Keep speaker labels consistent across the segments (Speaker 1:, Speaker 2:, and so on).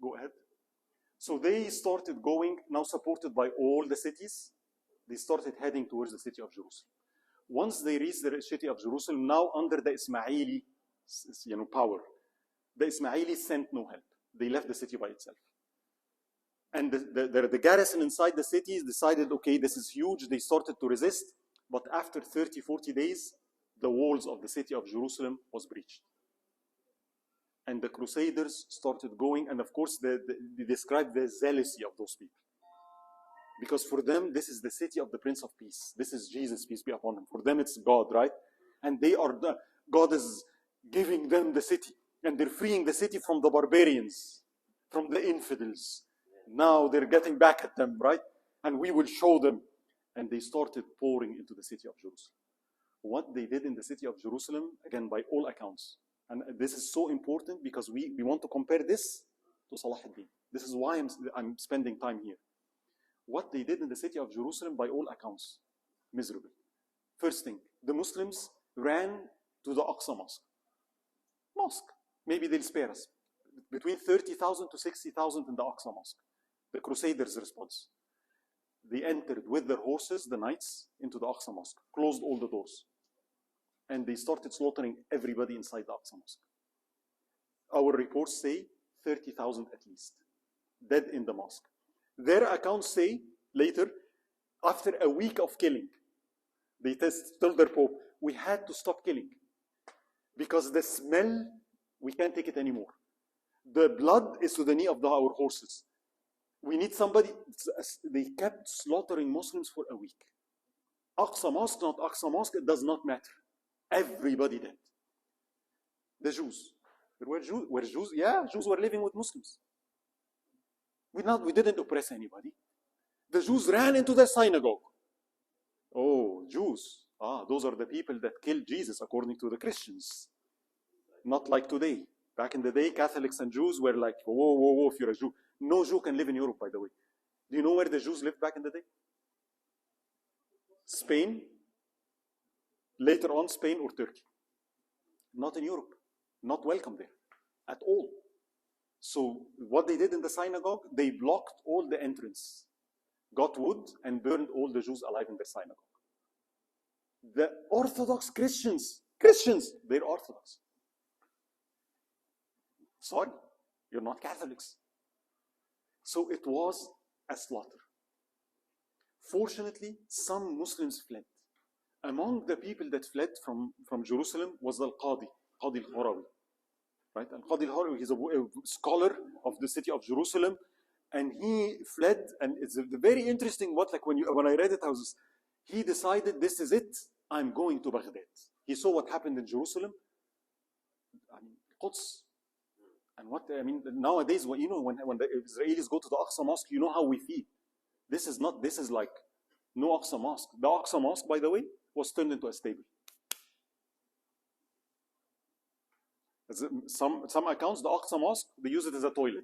Speaker 1: Go ahead. So they started going, now supported by all the cities, they started heading towards the city of Jerusalem. Once they reached the city of Jerusalem, now under the Ismaili power, the Ismailis sent no help. They left the city by itself. And the garrison inside the cities decided, okay, this is huge. They started to resist. But after 30, 40 days, the walls of the city of Jerusalem was breached. And the Crusaders started going. And of course, they described the zealousy of those people. Because for them, this is the city of the Prince of Peace. This is Jesus, peace be upon him. For them, it's God, right? And God is giving them the city. And they're freeing the city from the barbarians, from the infidels. Now they're getting back at them, right? And we will show them. And they started pouring into the city of Jerusalem. What they did in the city of Jerusalem, again, by all accounts, and this is so important because we want to compare this to Salahuddin. This is why I'm spending time here. What they did in the city of Jerusalem, by all accounts, miserable. First thing, the Muslims ran to the Aqsa Mosque. Maybe they'll spare us. Between 30,000 to 60,000 in the Aqsa Mosque. The Crusaders' response. They entered with their horses, the knights, into the Aqsa Mosque, closed all the doors. And they started slaughtering everybody inside the Aqsa Mosque. Our reports say 30,000 at least, dead in the mosque. Their accounts say, later, after a week of killing, they told their Pope, we had to stop killing. Because the smell, we can't take it anymore. The blood is to the knee of our horses. We need somebody. They kept slaughtering Muslims for a week. Aqsa Mosque, not Aqsa Mosque, it does not matter. Everybody dead. The Jews. There were Jews. Yeah, Jews were living with Muslims. We didn't oppress anybody. The Jews ran into the synagogue. Oh, Jews. Those are the people that killed Jesus, according to the Christians. Not like today. Back in the day, Catholics and Jews were like, whoa, if you're a Jew. No Jew can live in Europe, by the way. Do you know where the Jews lived back in the day? Spain. Later on, Spain or Turkey. Not in Europe. Not welcome there at all. So what they did in the synagogue, they blocked all the entrance, got wood, and burned all the Jews alive in their synagogue. The Orthodox Christians, they're Orthodox. Sorry, you're not Catholics. So it was a slaughter. Fortunately, some Muslims fled. Among the people that fled from Jerusalem was Al-Qadi Al-Harawi. Right? Al-Qadi Al-Harawi, he's a scholar of the city of Jerusalem, and he fled, and it's very interesting when I read it, he decided, this is it, I'm going to Baghdad. He saw what happened in Jerusalem, Quds. And nowadays, when the Israelis go to the Aqsa Mosque, you know how we feel. This is like no Aqsa Mosque. The Aqsa Mosque, by the way, was turned into a stable. Some accounts, the Aqsa Mosque, they use it as a toilet.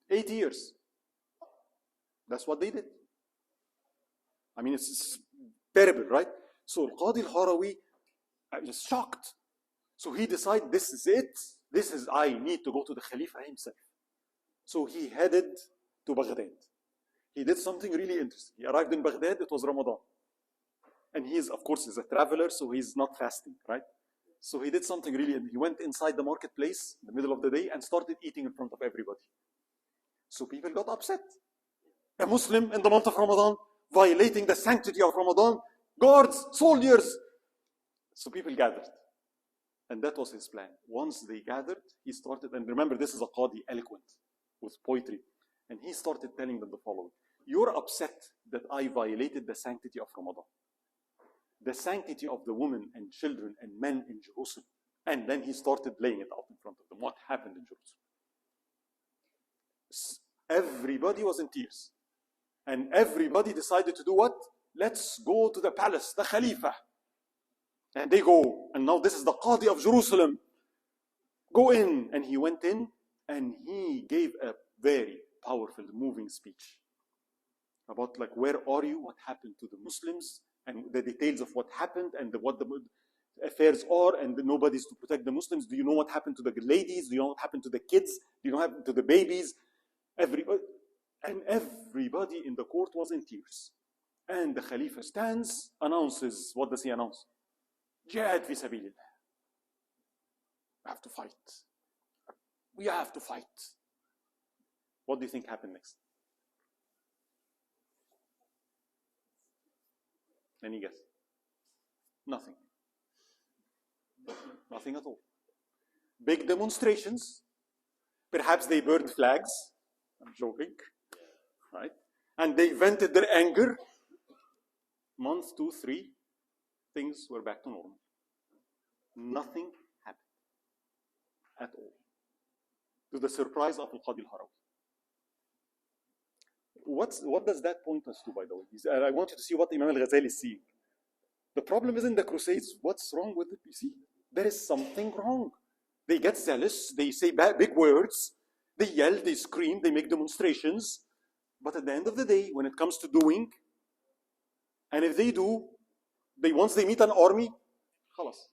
Speaker 1: 80 years. That's what they did. It's terrible, right? So Al-Qadi Al-Harawi was shocked. So he decided, this is it. I need to go to the Khalifa himself. So he headed to Baghdad. He did something really interesting. He arrived in Baghdad, it was Ramadan. And he's a traveler, so he's not fasting, right? So he did something really, he went inside the marketplace in the middle of the day and started eating in front of everybody. So people got upset. A Muslim in the month of Ramadan, violating the sanctity of Ramadan, guards, soldiers. So people gathered. And that was his plan. Once they gathered, he started, and remember, this is a Qadi, eloquent, with poetry. And he started telling them the following. You're upset that I violated the sanctity of Ramadan. The sanctity of the women and children and men in Jerusalem. And then he started laying it out in front of them. What happened in Jerusalem? Everybody was in tears. And everybody decided to do what? Let's go to the palace, the Khalifa. And they go. And now this is the Qadi of Jerusalem. Go in. And he went in and he gave a very powerful, moving speech about where are you, what happened to the Muslims, and the details of what happened, and affairs are, and nobody's to protect the Muslims. Do you know what happened to the ladies? Do you know what happened to the kids? Do you know what happened to the babies? And everybody in the court was in tears. And the Khalifa stands, announces, what does he announce? Jihad fi sabilillah. We have to fight. We have to fight. What do you think happened next? Any guess? Nothing. Nothing at all. Big demonstrations. Perhaps they burned flags. I'm joking. Right? And they vented their anger. Month 2, 3, things were back to normal. Nothing happened at all. To the surprise of Al-Qadi Al-Harawi. What does that point us to, by the way? I want you to see what Imam Al-Ghazali is seeing. The problem isn't the Crusades. What's wrong with it? You see, there is something wrong. They get zealous. They say big words. They yell. They scream. They make demonstrations. But at the end of the day, when it comes to doing, and if they do, once they meet an army, khalas.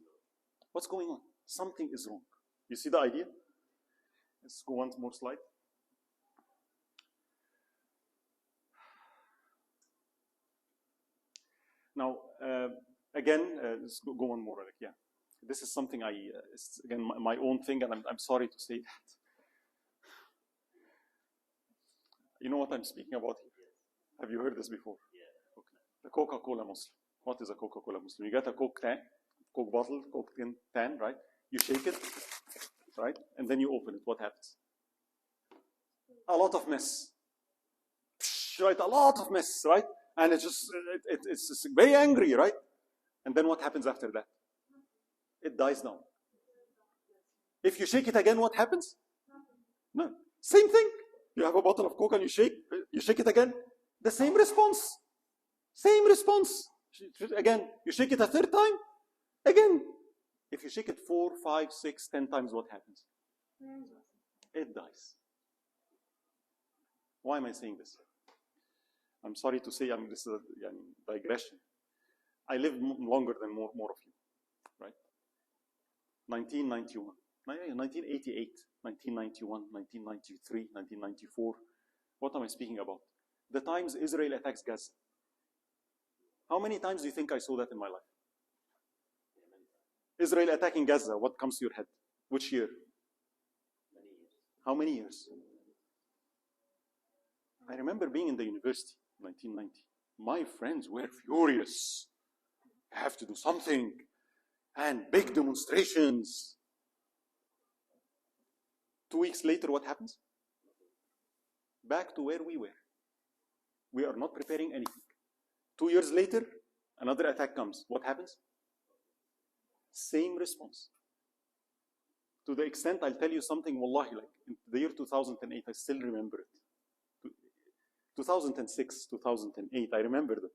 Speaker 1: What's going on? Something is wrong. You see the idea? Let's go one more slide. Now, again, let's go one more. Yeah, this is something it's again my own thing, and I'm sorry to say that. You know what I'm speaking about here? Have you heard this before? Yeah. Okay. The Coca-Cola Muslim. What is a Coca-Cola Muslim? You get a Coke bottle, Coke can, right? You shake it, right? And then you open it. What happens? A lot of mess. Right? A lot of mess, right? And it's just very angry, right? And then what happens after that? It dies down. If you shake it again, what happens? No. Same thing. You have a bottle of Coke and you shake it again. The same response. Same response. Again, you shake it a third time. Again. If you shake it 4, 5, 6, 10 times, what happens? It dies. Why am I saying this? I'm sorry to say, this is a digression. I live longer than more of you, right? 1991, 1988, 1991, 1993, 1994. What am I speaking about? The times Israel attacks Gaza. How many times do you think I saw that in my life? Israel attacking Gaza, what comes to your head? Which year? How many years? I remember being in the university. 1990. My friends were furious. I have to do something. And big demonstrations. 2 weeks later, what happens? Back to where we were. We are not preparing anything. 2 years later, another attack comes. What happens? Same response. To the extent, I'll tell you something, wallahi, like in the year 2008, I still remember it. 2006, 2008, I remember that.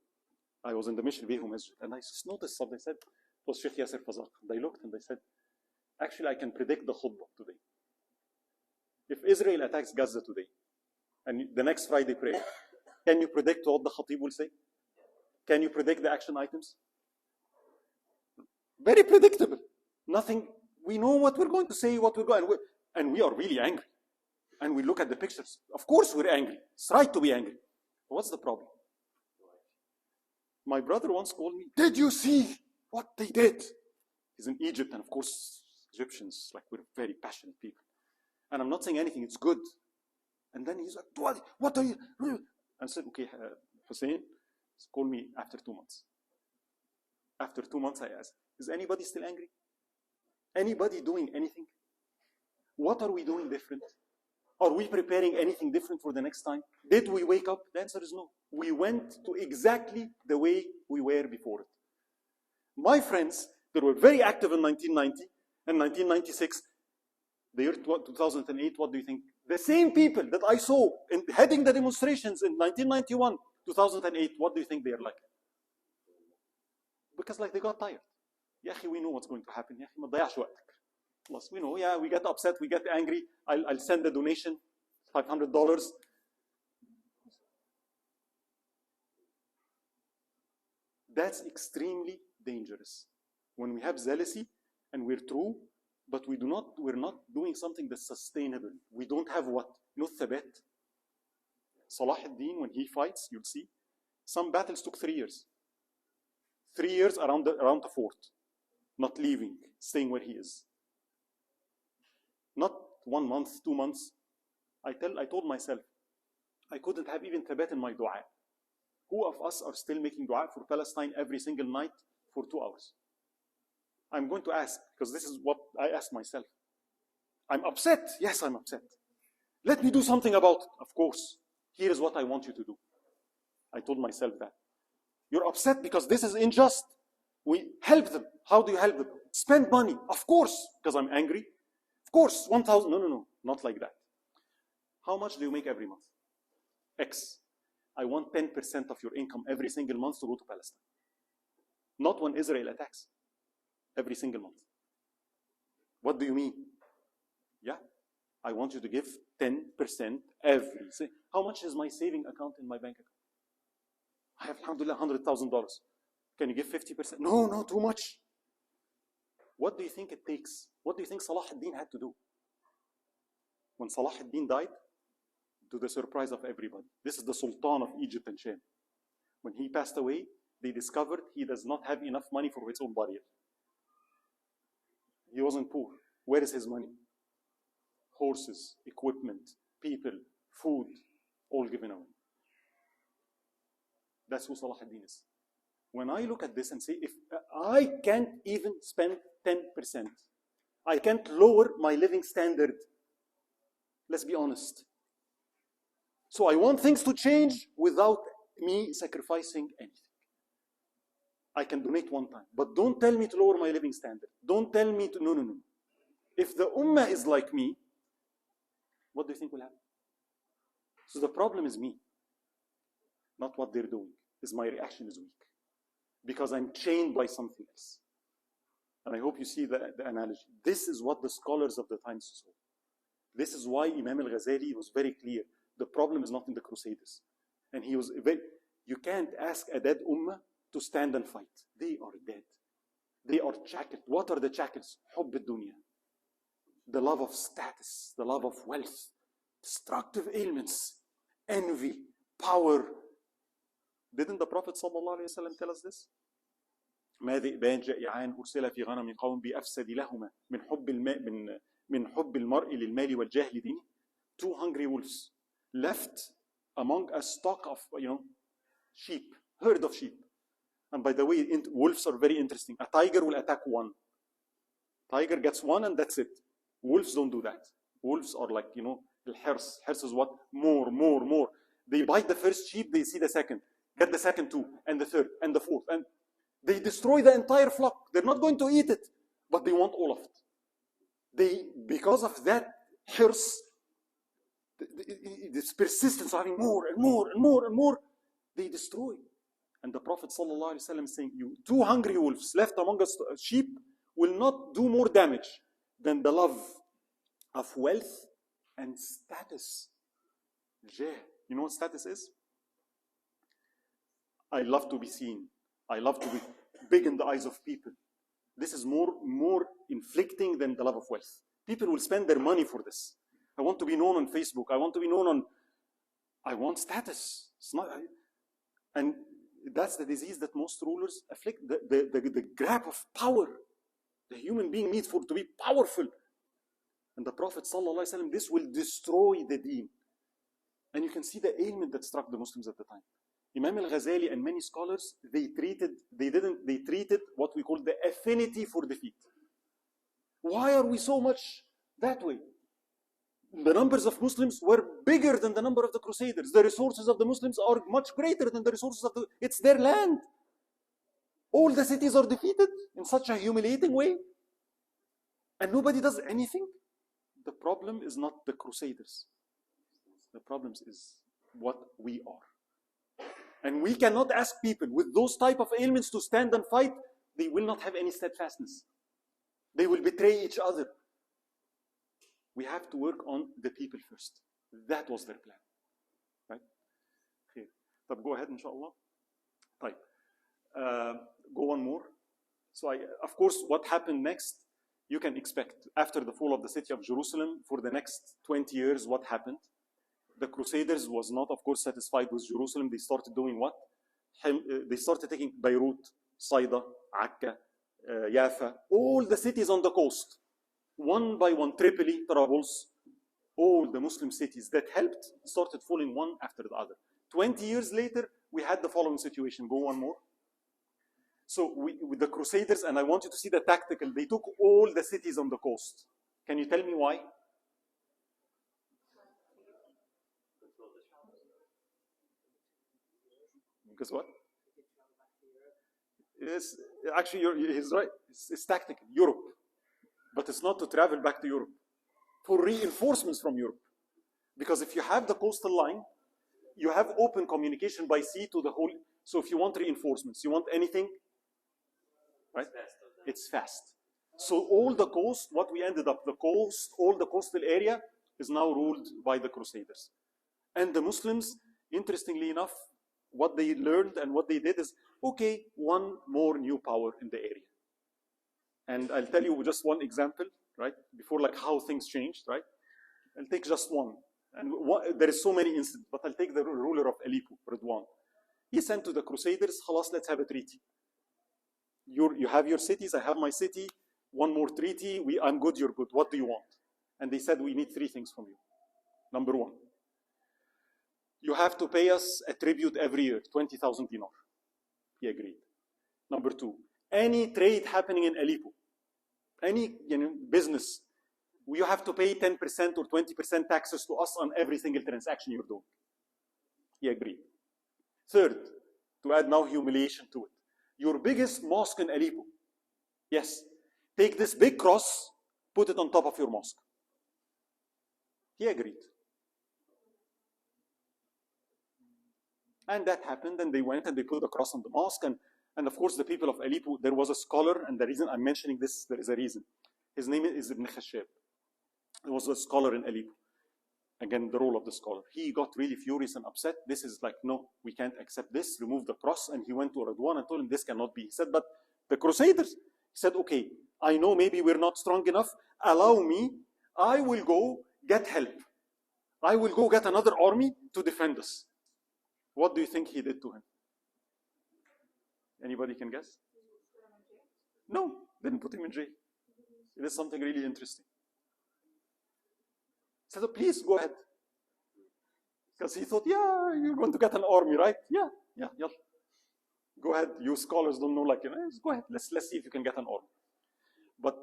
Speaker 1: I was in the Mission Behu Masjid, and I just noticed something. They said, it was Sheikh Yasser Fazaq. They looked and they said, actually, I can predict the khutbah today. If Israel attacks Gaza today, and the next Friday prayer, can you predict what the khatib will say? Can you predict the action items? Very predictable. Nothing, we know what we're going to say, what we're going, and we are really angry. And we look at the pictures. Of course we're angry. It's right to be angry. But what's the problem? My brother once called me, did you see what they did? He's in Egypt, and of course, Egyptians, like, we're very passionate people. And I'm not saying anything, it's good. And then he's like, what are you? I said, okay, Hussein, call me after 2 months. After 2 months, I asked, is anybody still angry? Anybody doing anything? What are we doing different? Are we preparing anything different for the next time? Did we wake up? The answer is no. We went to exactly the way we were before it. My friends, they were very active in 1990 and 1996. The year 2008, what do you think? The same people that I saw heading the demonstrations in 1991, 2008, what do you think they are like? Because like they got tired. Ya akhi, we know what's going to happen. Ya akhi, ma tضيعش وقتك. We know, yeah, we get upset, we get angry. I'll send the donation, $500. That's extremely dangerous. When we have zealousy and we're true, but we're not doing something that's sustainable. We don't have what? Thabat. Salahuddin, when he fights, you'll see, some battles took 3 years. 3 years around the fort, not leaving, staying where he is. Not 1 month, 2 months. I told myself, I couldn't have even thabat in my dua. Who of us are still making dua for Palestine every single night for 2 hours? I'm going to ask, because this is what I asked myself. I'm upset. Yes, I'm upset. Let me do something about it. Of course. Here is what I want you to do. I told myself that. You're upset because this is unjust. We help them. How do you help them? Spend money. Of course, because I'm angry. Of course, 1,000. No. Not like that. How much do you make every month? X. I want 10% of your income every single month to go to Palestine. Not when Israel attacks. Every single month. What do you mean? Yeah, I want you to give 10% every single. How much is my saving account in my bank account? I have, alhamdulillah, $100,000. Can you give 50%? No, too much. What do you think it takes? What do you think Salahuddin had to do? When Salahuddin died, to the surprise of everybody, this is the Sultan of Egypt and Sham. When he passed away, they discovered he does not have enough money for his own burial. He wasn't poor. Where is his money? Horses, equipment, people, food, all given away. That's who Salahuddin is. When I look at this and say, if I can't even spend 10%, I can't lower my living standard. Let's be honest. So I want things to change without me sacrificing anything. I can donate 1 time, but don't tell me to lower my living standard. Don't tell me to, no. If the ummah is like me, what do you think will happen? So the problem is me, not what they're doing. Is my reaction is weak. Because I'm chained by something else. And I hope you see the analogy. This is what the scholars of the time saw. This is why Imam al-Ghazali was very clear. The problem is not in the Crusaders. And he was very, you can't ask a dead ummah to stand and fight. They are dead. They are shackled. What are the shackles? Hubb al-dunya. The love of status, the love of wealth, destructive ailments, envy, power. Didn't the Prophet ﷺ tell us this? ما ذئبان جائعان أرسل في غنم قوم بأفسد لهما من حب المرء للمال والجاه لدينه. 2 hungry wolves left among a stock of sheep, herd of sheep. And by the way, wolves are very interesting. A tiger will attack 1. Tiger gets 1 and that's it. Wolves don't do that. Wolves are like, الحرص. Hirs is what? More. They bite the first sheep, they see the second. Get the second 2, and the third, and the fourth. And they destroy the entire flock. They're not going to eat it, but they want all of it. Because of that hirs, this persistence of having more and more, they destroy. And the Prophet ﷺ saying, you 2 hungry wolves left among us sheep will not do more damage than the love of wealth and status. Jah. You know what status is? I love to be seen. I love to be big in the eyes of people. This is more inflicting than the love of wealth. People will spend their money for this. I want to be known on Facebook. I want to be known on... I want status. It's not... And that's the disease that most rulers afflict. The grab of power. The human being needs to be powerful. And the Prophet ﷺ, this will destroy the deen. And you can see the ailment that struck the Muslims at the time. Imam al-Ghazali and many scholars, they treated what we call the affinity for defeat. Why are we so much that way? The numbers of Muslims were bigger than the number of the Crusaders. The resources of the Muslims are much greater than the resources of it's their land. All the cities are defeated in such a humiliating way. And nobody does anything. The problem is not the Crusaders. The problem is what we are. And we cannot ask people with those type of ailments to stand and fight. They will not have any steadfastness. They will betray each other. We have to work on the people first. That was their plan. Right? Okay. طب go ahead, inshallah. طيب. Go one more. So of course, what happened next, you can expect. After the fall of the city of Jerusalem, for the next 20 years, what happened? The Crusaders was not, of course, satisfied with Jerusalem. They started doing what? They started taking Beirut, Saida, Akka, Jaffa, all the cities on the coast. One by one, Tripoli, Trablus, all the Muslim cities that helped started falling one after the other. 20 years later, we had the following situation. Go one more. So with the Crusaders, and I want you to see the tactical, they took all the cities on the coast. Can you tell me why? Because what? Yes, actually, he's right. It's tactical. Europe. But it's not to travel back to Europe. For reinforcements from Europe. Because if you have the coastal line, you have open communication by sea to the whole. So if you want reinforcements, you want anything, right? It's fast. So all the coast, what we ended up, the coast, all the coastal area is now ruled by the Crusaders. And the Muslims, interestingly enough, what they learned and what they did is, okay, one more new power in the area. And I'll tell you just one example, right? Before, like, how things changed, right? I'll take just one. And there is so many incidents, but I'll take the ruler of Aleppo, Ridwan. He sent to the Crusaders, "Khalas, let's have a treaty. You have your cities, I have my city. One more treaty. I'm good, you're good. What do you want?" And they said, "We need three things from you. Number one, you have to pay us a tribute every year, 20,000 dinar." He agreed. Number two, any trade happening in Aleppo, any business, you have to pay 10% or 20% taxes to us on every single transaction you're doing. He agreed. Third, to add now humiliation to it, your biggest mosque in Aleppo, yes, take this big cross, put it on top of your mosque. He agreed. And that happened, and they went and they put the cross on the mosque. And of course, the people of Aleppo, there was a scholar, and the reason I'm mentioning this, there is a reason. His name is Ibn Khashab. He was a scholar in Aleppo. Again, the role of the scholar. He got really furious and upset. This is like, no, we can't accept this. Remove the cross. And he went to Radwan and told him this cannot be. He said, but the Crusaders, he said, okay, I know maybe we're not strong enough. Allow me. I will go get help. I will go get another army to defend us. What do you think he did to him? Anybody can guess? No, didn't put him in jail. It is something really interesting. He said, "Oh, please go ahead." Because he thought, yeah, you're going to get an army, right? Yeah. Go ahead. You scholars don't know, like, go ahead. Let's see if you can get an army. But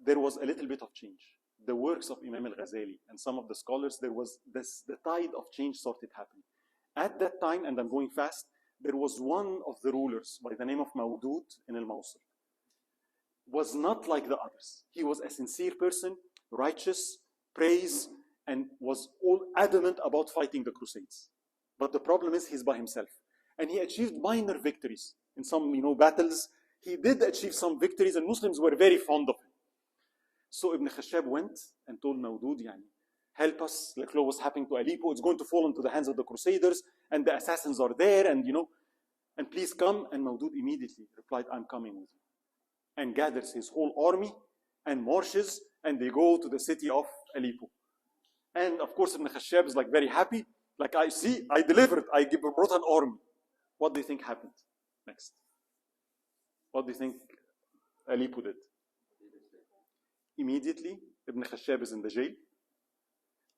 Speaker 1: there was a little bit of change. The works of Imam al-Ghazali and some of the scholars, there was the tide of change started happening. At that time, and I'm going fast, there was one of the rulers by the name of Mawdud in al-Mawsil. Was not like the others. He was a sincere person, righteous, praise, and was all adamant about fighting the Crusades. But the problem is he's by himself. And he achieved minor victories. In some battles, he did achieve some victories, and Muslims were very fond of him. So Ibn Khashab went and told Mawdud, help us, like what was happening to Aleppo, it's going to fall into the hands of the Crusaders, and the assassins are there, and and please come. And Mawdud immediately replied, I'm coming with you. And gathers his whole army and marches, and they go to the city of Aleppo. And of course, Ibn Khashab is like very happy, like, I delivered, I brought an army. What do you think happened next? What do you think Aleppo did? Immediately, Ibn Khashab is in the jail,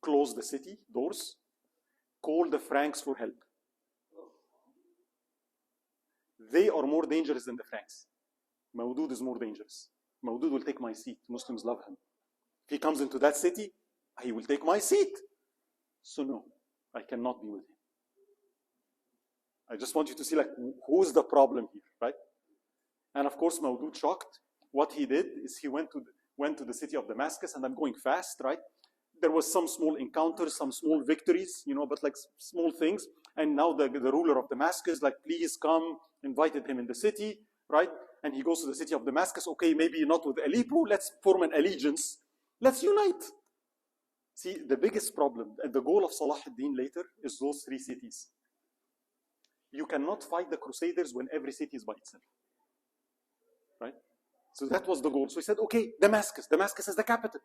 Speaker 1: closed the city doors, called the Franks for help. They are more dangerous than the Franks. Mawdud is more dangerous. Mawdud will take my seat. Muslims love him. If he comes into that city, he will take my seat. So no, I cannot be with him. I just want you to see, like, who's the problem here, right? And of course, Mawdud, shocked. What he did is he went to the city of Damascus, and I'm going fast, right? There was some small encounters, some small victories, but like small things. And now the ruler of Damascus, like, please come, invited him in the city, right? And he goes to the city of Damascus. Okay, maybe not with Aleppo. Let's form an allegiance. Let's unite. See, the biggest problem and the goal of Salahuddin later is those three cities. You cannot fight the Crusaders when every city is by itself, right? So that was the goal. So he said, okay, Damascus. Damascus is the capital.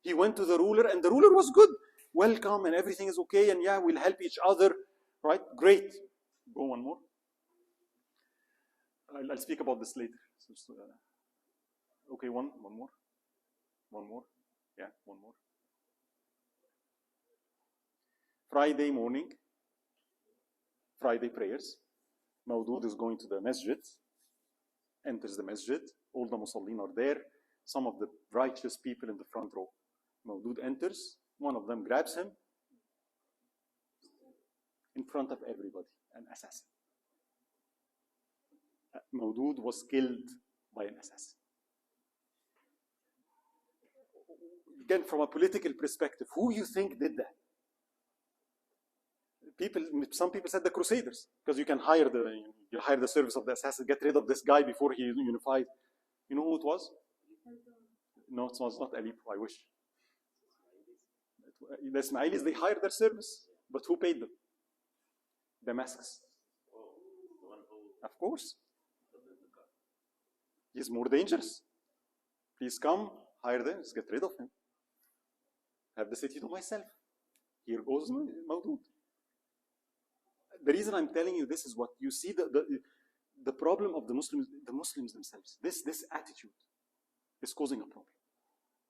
Speaker 1: He went to the ruler, and the ruler was good. Welcome, and everything is okay, and yeah, we'll help each other. Right? Great. Go one more. I'll speak about this later. Okay, one more. One more. Yeah, one more. Friday morning, Friday prayers. Mawdud is going to the masjid, enters the masjid. All the musallin are there. Some of the righteous people in the front row. Mawdud enters. One of them grabs him in front of everybody, an assassin. Mawdud was killed by an assassin. Again, from a political perspective, who you think did that? Some people said the Crusaders, because you can hire the service of the assassin, get rid of this guy before he unified. You know who it was? No, it was not Aleppo, I wish. The Ismailis, they hired their service, but who paid them? Damascus. Of course. He's more dangerous. Please come, hire them, let's get rid of him. Have the city to myself. Here goes Mawdud. The reason I'm telling you this is what you see the problem of the Muslims themselves. This attitude is causing a problem.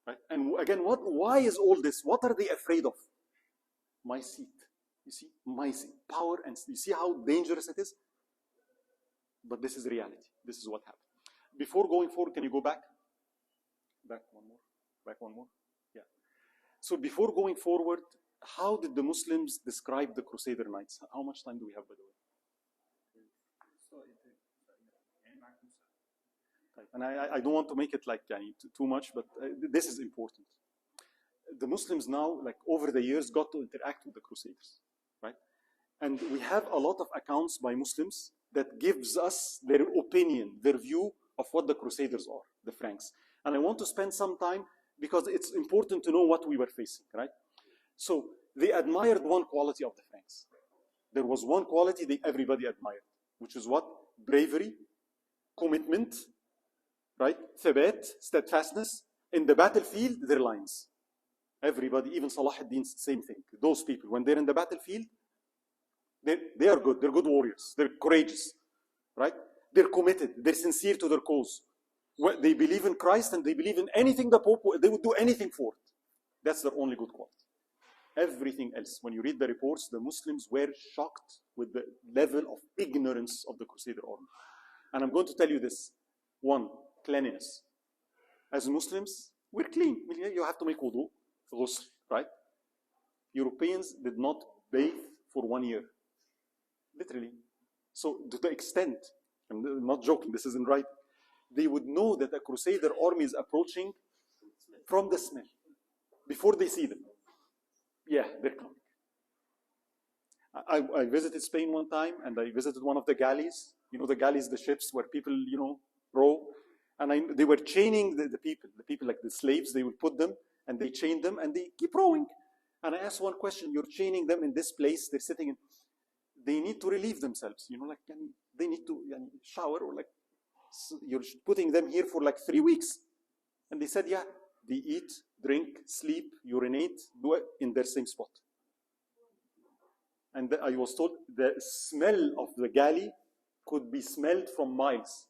Speaker 1: Right? And again, why is all this? What are they afraid of? My seat. You see, my seat. Power, and you see how dangerous it is? But this is reality. This is what happened. Before going forward, can you go back? Back one more. Back one more. Yeah. So before going forward, how did the Muslims describe the Crusader Knights? How much time do we have, by the way? And I don't want to make it like too much, but this is important. The Muslims now, like over the years, got to interact with the Crusaders, right? And we have a lot of accounts by Muslims that gives us their opinion, their view of what the Crusaders are, the Franks. And I want to spend some time because it's important to know what we were facing, right? So they admired one quality of the Franks. There was one quality everybody admired, which is what? Bravery, commitment, right? Thabat, steadfastness. In the battlefield, their lines. Everybody, even Salahuddin, same thing. Those people, when they're in the battlefield, they are good. They're good warriors. They're courageous, right? They're committed. They're sincere to their cause. They believe in Christ and they believe in anything the Pope, they would do anything for it. That's their only good quality. Everything else, when you read the reports, the Muslims were shocked with the level of ignorance of the Crusader army. And I'm going to tell you this. One, cleanliness. As Muslims, we're clean. You have to make wudu, ghusl, right? Europeans did not bathe for 1 year. Literally. So to the extent, I'm not joking, this isn't right, they would know that a Crusader army is approaching from the smell, before they see them. Yeah, they're coming. I visited Spain one time, and I visited one of the galleys. You know the galleys, the ships where people, row. And they were chaining the people like the slaves, they would put them, and they chained them, and they keep rowing. And I asked one question, you're chaining them in this place, they're sitting in, they need to relieve themselves, they need to shower, or you're putting them here for 3 weeks. And they said, yeah, they eat, drink, sleep, urinate, do it in their same spot. And I was told the smell of the galley could be smelled from miles.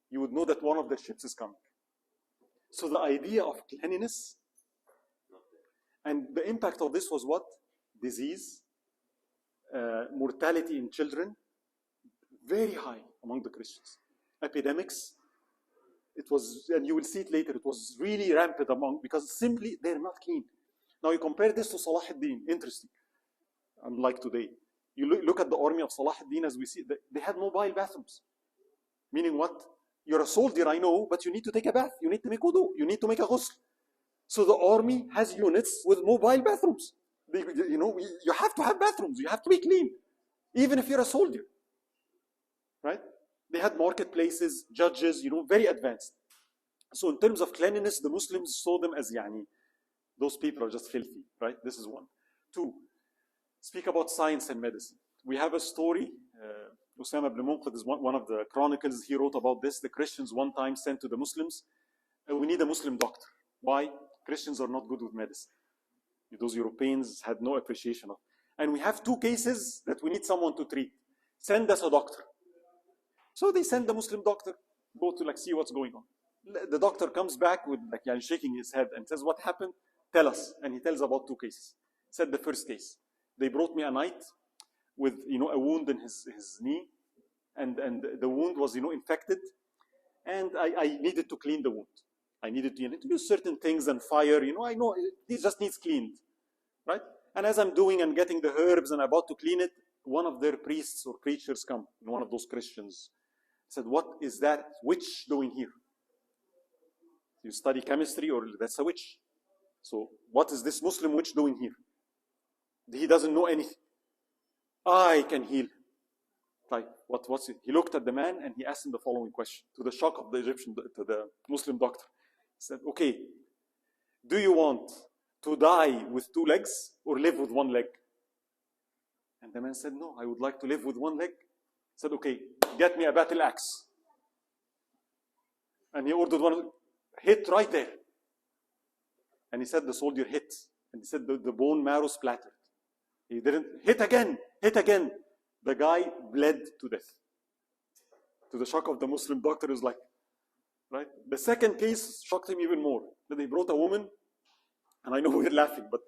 Speaker 1: You would know that one of their ships is coming. So the idea of cleanliness, and the impact of this was what? Disease, mortality in children, very high among the Christians. Epidemics, it was, and you will see it later, it was really rampant because simply they're not clean. Now you compare this to Salahuddin, interesting. Unlike today. You look at the army of Salahuddin as we see, they had mobile bathrooms. Meaning what? You're a soldier, I know, but you need to take a bath. You need to make wudu. You need to make a ghusl. So the army has units with mobile bathrooms. You have to have bathrooms. You have to be clean, even if you're a soldier, right? They had marketplaces, judges, very advanced. So in terms of cleanliness, the Muslims saw them as those people are just filthy, right? This is one. Two, speak about science and medicine. We have a story. Usama ibn Munqidh is one of the chronicles. He wrote about this. The Christians one time sent to the Muslims, we need a Muslim doctor. Why? Christians are not good with medicine. Those Europeans had no appreciation of. And we have 2 cases that we need someone to treat. Send us a doctor. So they send the Muslim doctor, go to like see what's going on. The doctor comes back with like shaking his head and says, what happened? Tell us. And he tells about 2 cases. Said the first case. They brought me a knight with a wound in his knee, and the wound was infected, and I needed to clean the wound. I needed to use certain things and fire. I know it just needs cleaned, right? And as I'm doing and getting the herbs and about to clean it, one of their priests or preachers come, one of those Christians, said, "What is that witch doing here? You study chemistry, or that's a witch? So what is this Muslim witch doing here? He doesn't know anything. I can heal." Like, what's it? He looked at the man and he asked him the following question, to the shock of the the Muslim doctor. He said, "Okay, do you want to die with 2 legs or live with 1 leg?" And the man said, "No, I would like to live with 1 leg." He said, "Okay, get me a battle axe." And he ordered one, hit right there. And he said the soldier hit. And he said the bone marrow splattered. He didn't, hit again, hit again. The guy bled to death. To the shock of the Muslim doctor, is like, right? The second case shocked him even more. That they brought a woman, and I know we're laughing, but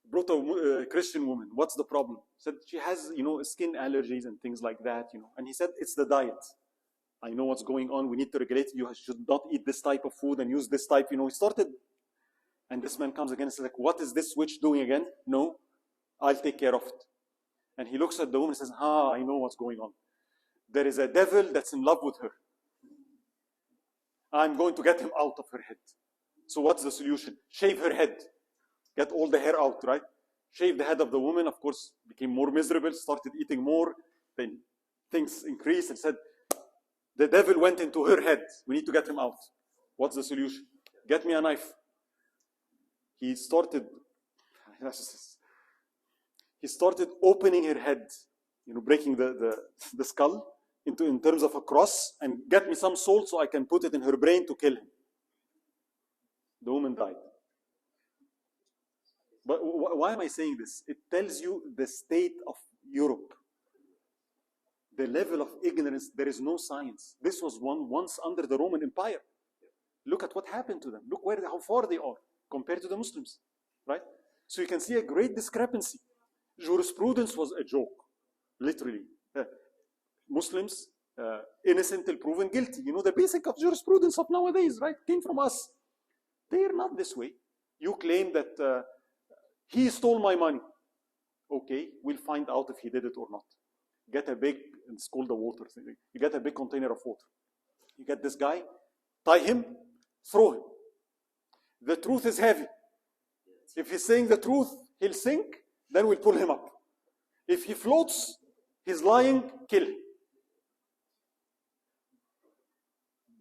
Speaker 1: brought a Christian woman. What's the problem? Said she has, skin allergies and things like that, And he said, it's the diet. I know what's going on. We need to regulate. You should not eat this type of food and use this type. He started. And this man comes again and says, like, what is this witch doing again? No, I'll take care of it. And he looks at the woman and says, I know what's going on. There is a devil that's in love with her. I'm going to get him out of her head. So what's the solution? Shave her head. Get all the hair out, right? Shave the head of the woman, of course, became more miserable, started eating more. Then things increased and said, the devil went into her head. We need to get him out. What's the solution? Get me a knife. He started opening her head, breaking the skull in terms of a cross, and get me some salt so I can put it in her brain to kill him. The woman died. But why am I saying this? It tells you the state of Europe. The level of ignorance. There is no science. This was once under the Roman Empire. Look at what happened to them. Look how far they are compared to the Muslims, right? So you can see a great discrepancy. Jurisprudence was a joke, literally. Muslims, innocent till proven guilty. The basic of jurisprudence of nowadays, right? Came from us. They are not this way. You claim that he stole my money. Okay, we'll find out if he did it or not. Get a big, it's called the water thing. You get a big container of water. You get this guy, tie him, throw him. The truth is heavy. If he's saying the truth, he'll sink, then we'll pull him up. If he floats, he's lying, kill him.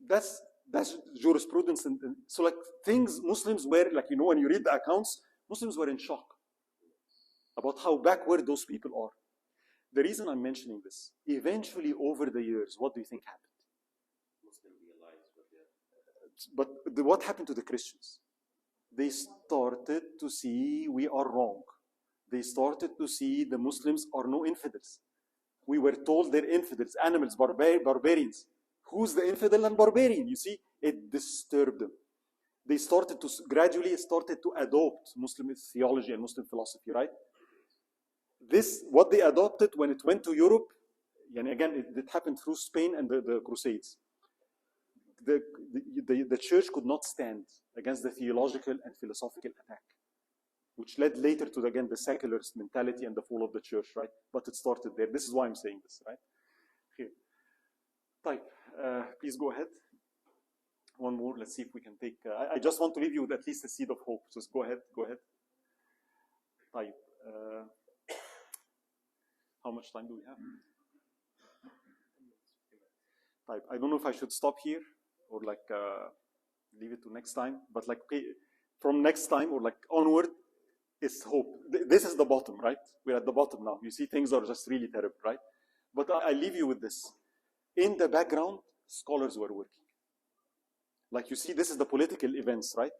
Speaker 1: That's jurisprudence. And so like things, Muslims were, like, when you read the accounts, Muslims were in shock about how backward those people are. The reason I'm mentioning this, eventually over the years, what do you think happened? But what happened to the Christians? They started to see we are wrong. They started to see the Muslims are no infidels. We were told they're infidels, animals, barbarians. Who's the infidel and barbarian? You see, it disturbed them. They gradually started to adopt Muslim theology and Muslim philosophy, right? What they adopted when it went to Europe, and again, it happened through Spain and the Crusades. The church could not stand against the theological and philosophical attack, which led later to, again, the secularist mentality and the fall of the church, right? But it started there. This is why I'm saying this, right? Here. Type. Please go ahead. One more. Let's see if we can take. I just want to leave you with at least a seed of hope. Just go ahead. Go ahead. Type. How much time do we have? Type. I don't know if I should stop here or leave it to next time. But okay, from next time or onward, is hope. This is the bottom, right? We're at the bottom now. You see, things are just really terrible, right? But I leave you with this. In the background, scholars were working. Like you see, this is the political events, right?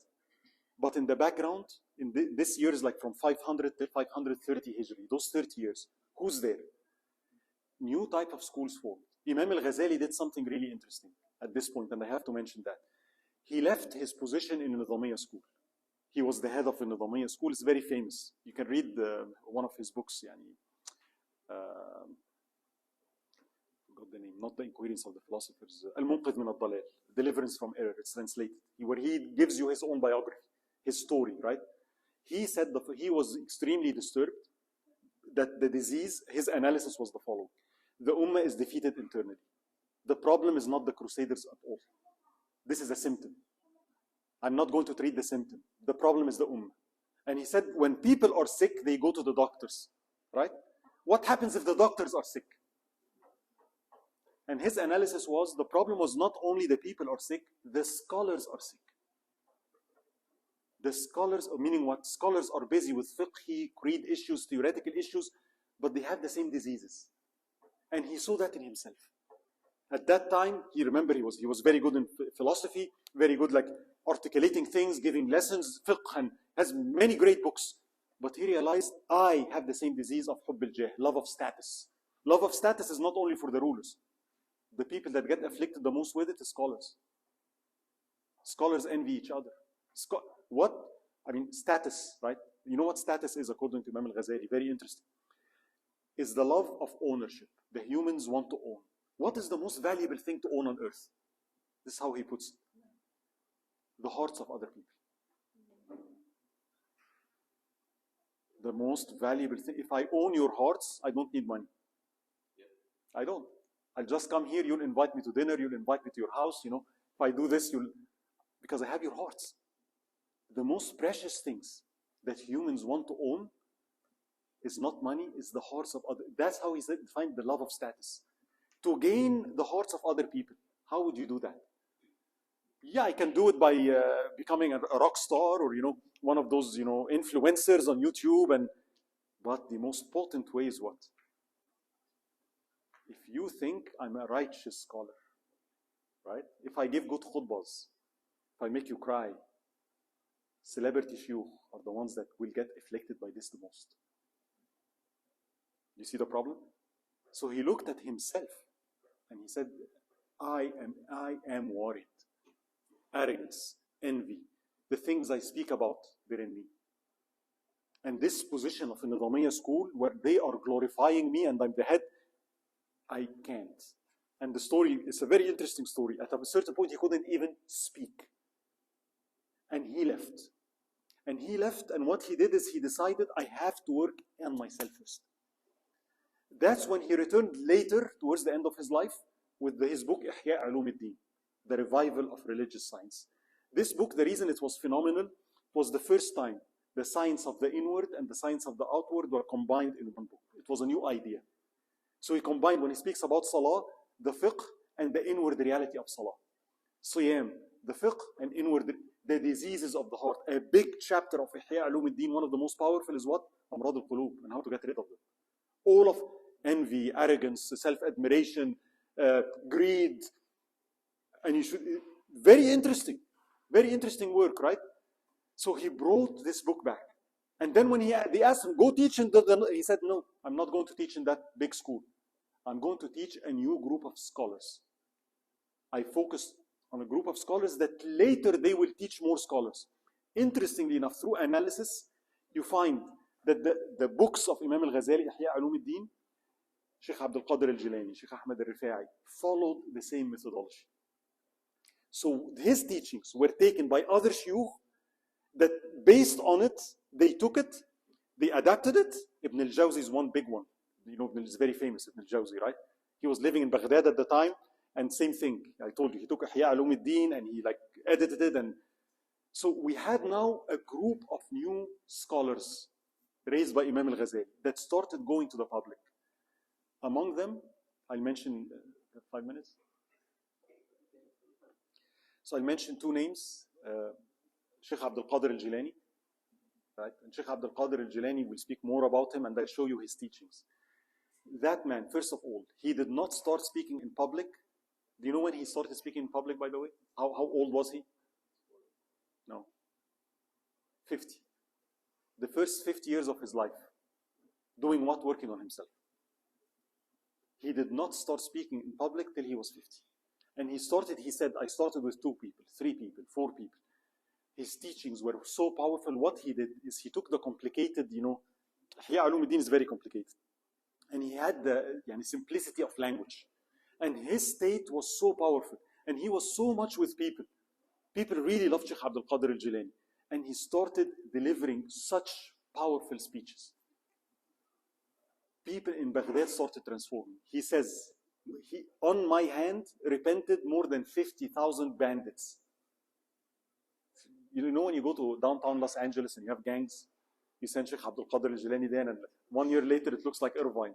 Speaker 1: But in the background, in this year is like from 500 to 530 Hijri, those 30 years. Who's there? New type of schools formed. Imam al-Ghazali did something really interesting at this point, and I have to mention that. He left his position in Nizamiya school. He was the head of the Nizamiya school. It's very famous. You can read one of his books, got the name, not the Inquiries of the Philosophers, Al-Munqidh min al-Dalal, Deliverance from Error, it's translated, where he gives you his own biography, his story, right? He said that he was extremely disturbed that the disease, his analysis was the following. The Ummah is defeated internally. The problem is not the Crusaders at all. This is a symptom. I'm not going to treat the symptom. The problem is the Ummah. And he said, when people are sick, they go to the doctors, right? What happens if the doctors are sick? And his analysis was, the problem was not only the people are sick, the scholars are sick. The scholars, meaning what? Scholars are busy with fiqhi, creed issues, theoretical issues, but they have the same diseases. And he saw that in himself. At that time, he was very good in philosophy, very good like articulating things, giving lessons, fiqh, and has many great books. But he realized, I have the same disease of hubb al-jah, love of status. Love of status is not only for the rulers. The people that get afflicted the most with it is scholars. Scholars envy each other. Status, right? You know what status is according to Imam al-Ghazali? Very interesting. Is the love of ownership. The humans want to own. What is the most valuable thing to own on earth? This is how he puts it. The hearts of other people. The most valuable thing. If I own your hearts, I don't need money. I don't. I'll just come here, you'll invite me to dinner, you'll invite me to your house, If I do this, because I have your hearts. The most precious things that humans want to own is not money, it's the hearts of others. That's how he said, find the love of status. To gain the hearts of other people. How would you do that? Yeah, I can do it by becoming a rock star or, one of those, influencers on YouTube. But the most potent way is what? If you think I'm a righteous scholar, right? If I give good khutbahs, if I make you cry, celebrity shuyukh are the ones that will get afflicted by this the most. You see the problem? So he looked at himself and he said, I am worried. Arrogance, envy, the things I speak about, they're in me. And this position of a Nizamiya school where they are glorifying me and I'm the head, I can't. And the story is a very interesting story. At a certain point, he couldn't even speak. And he left. And what he did is he decided, I have to work on myself first. That's when he returned later, towards the end of his life, with his book, Ihya Ulumuddin, The Revival of Religious Science. This book, the reason it was phenomenal, was the first time the science of the inward and the science of the outward were combined in one book. It was a new idea. So he combined, when he speaks about salah, the fiqh and the inward reality of salah. Siyam, the fiqh and inward, the diseases of the heart. A big chapter of Ihya Ulumuddin, one of the most powerful is what? Amrad al-Qulub, and how to get rid of them. All of envy, arrogance, self-admiration, greed. And very interesting work, right? So he brought this book back. And then when they asked him, go teach in he said, no, I'm not going to teach in that big school. I'm going to teach a new group of scholars. I focused on a group of scholars that later they will teach more scholars. Interestingly enough, through analysis, you find that the books of Imam al-Ghazali, Ihya Ulumuddin, Sheikh Abdul Qadir al-Jilani, Sheikh Ahmed al-Rifa'i, followed the same methodology. So his teachings were taken by other shuyukh that based on it, they took it, they adapted it. Ibn al-Jawzi is one big one. Is very famous, Ibn al-Jawzi, right? He was living in Baghdad at the time, and same thing. I told you, he took Ihya Ulumuddin and he edited it. And so we had now a group of new scholars raised by Imam al-Ghazali that started going to the public. Among them, I'll mention 5 minutes. So I'll mention two names, Sheikh Abdul Qadir al-Jilani, right? And Sheikh Abdul Qadir al-Jilani will speak more about him and I'll show you his teachings. That man, first of all, he did not start speaking in public. Do you know when he started speaking in public, by the way? How old was he? No. 50. The first 50 years of his life. Doing what? Working on himself. He did not start speaking in public till he was 50. And he said, I started with 2 people, 3 people, 4 people. His teachings were so powerful. What he did is he took the complicated, Ihya Ulumuddin is very complicated. And he had the simplicity of language. And his state was so powerful. And he was so much with people. People really loved Sheikh Abdul Qadir al-Jilani. And he started delivering such powerful speeches. People in Baghdad started transforming. He says, on my hand, repented more than 50,000 bandits. You know when you go to downtown Los Angeles and you have gangs, you send Sheikh Abdul Qadir al-Jilani there, and 1 year later it looks like Irvine.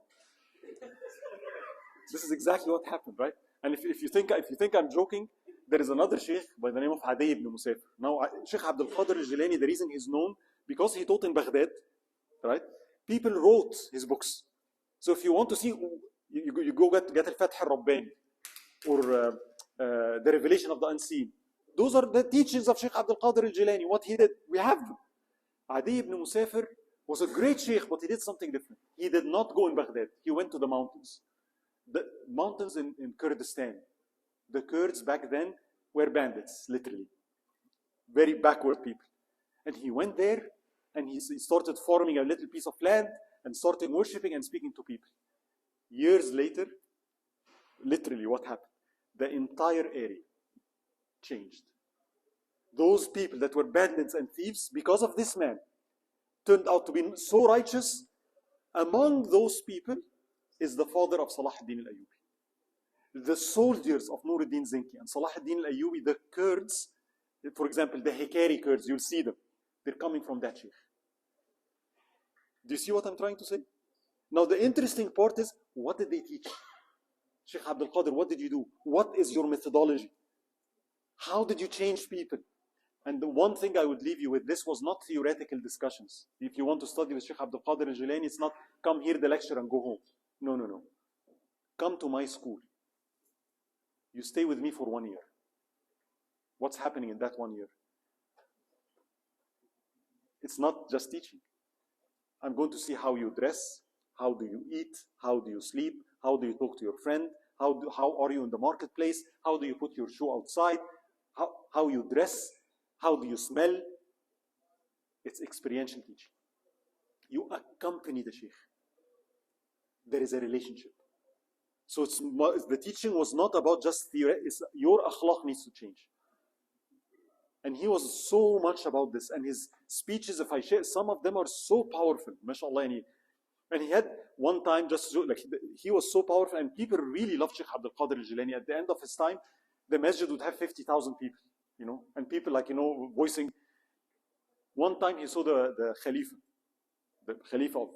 Speaker 1: This is exactly what happened, right? And if you think I'm joking, there is another Sheikh by the name of Adi ibn Musafir. Now, Sheikh Abdul Qadir al-Jilani, the reason he's known, because he taught in Baghdad, right? People wrote his books. So if you want to see, you go get Al-Fath al-Rabbani, or the Revelation of the Unseen. Those are the teachings of Sheikh Abdul Qadir al-Jilani. What he did, we have them. Adi ibn Musafir was a great sheikh, but he did something different. He did not go in Baghdad. He went to the mountains. The mountains in Kurdistan. The Kurds back then were bandits, literally. Very backward people. And he went there, and he started farming a little piece of land, and started worshipping and speaking to people. Years later, literally what happened? The entire area changed. Those people that were bandits and thieves, because of this man, turned out to be so righteous. Among those people is the father of Salahuddeen Al-Ayubi. The soldiers of Nuruddin Zinki and Salahuddin Al-Ayubi, the Kurds, for example, the Hikari Kurds, you'll see them. They're coming from that sheikh. Do you see what I'm trying to say? Now the interesting part is, what did they teach? Sheikh Abdul Qadir, what did you do? What is your methodology? How did you change people? And the one thing I would leave you with, this was not theoretical discussions. If you want to study with Sheikh Abdul Qadir al-Jilani, it's not come hear the lecture and go home. No, no, no. Come to my school. You stay with me for 1 year. What's happening in that 1 year? It's not just teaching. I'm going to see how you dress, how do you eat, how do you sleep, how do you talk to your friend, how are you in the marketplace, how do you put your shoe outside, how you dress, how do you smell. It's experiential teaching. You accompany the sheikh. There is a relationship. So the teaching was not about just theory. Your akhlaq needs to change. And he was so much about this. And his speeches, if I share, some of them are so powerful. MashaAllah. And he had one time, he was so powerful, and people really loved Sheikh Abdul Qadir al-Jilani. At the end of his time, the masjid would have 50,000 people, and people voicing. One time he saw the Khalifa of,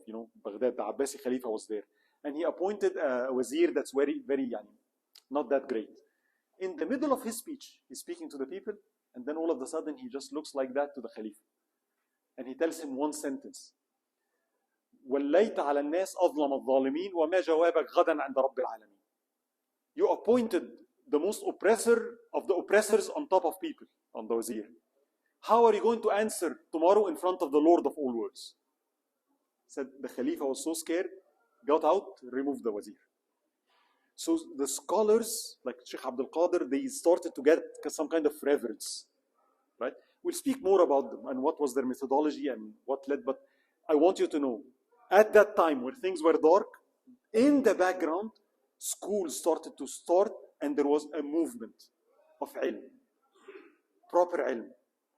Speaker 1: Baghdad, the Abbasi Khalifa was there. And he appointed a wazir that's very, very not that great. In the middle of his speech, he's speaking to the people, and then all of a sudden he just looks like that to the Khalifa. And he tells him one sentence. وَلَّيْتَ عَلَى النَّاسِ أَظْلَمَ الظَّالِمِينَ وَمَا جَوَابَكَ غَدًا عَنْدَ رَبِّ الْعَالَمِينَ. You appointed the most oppressor of the oppressors on top of people, on the wazir. How are you going to answer tomorrow in front of the Lord of all worlds? Said the Khalifa was so scared, got out, removed the wazir. So the scholars, like Sheikh Abdul Qadir, they started to get some kind of reverence, right? We'll speak more about them and what was their methodology and what led, but I want you to know, at that time where things were dark, in the background, schools started to start, and there was a movement of ilm, proper ilm,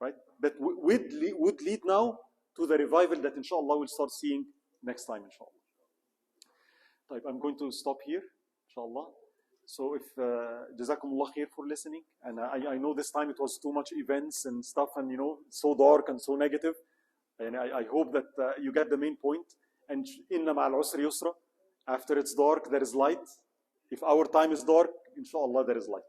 Speaker 1: right? That would lead now to the revival that inshallah we'll start seeing next time, inshallah. I'm going to stop here, inshallah. So if Jazakumullah khair for listening, and I know this time it was too much events and stuff, and so dark and so negative, and I hope that you get the main point. And inna ma'al usri yusra, after it's dark there is light. If our time is dark, inshallah there is light.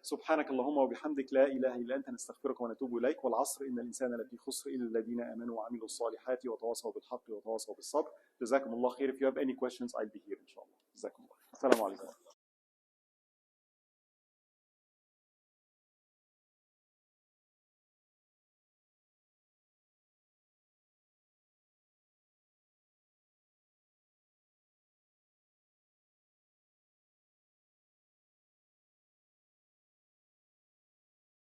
Speaker 1: سبحانك اللهم وبحمدك لا إله إلا أنت نستغفرك ونتوب إليك. والعصر إن الإنسان لفي خسر إلا الذين آمنوا وعملوا الصالحات وتواصوا بالحق وتواصوا بالصبر. جزاكم الله خير. If you have any questions I'll be here إن شاء الله. جزاكم الله. السلام عليكم.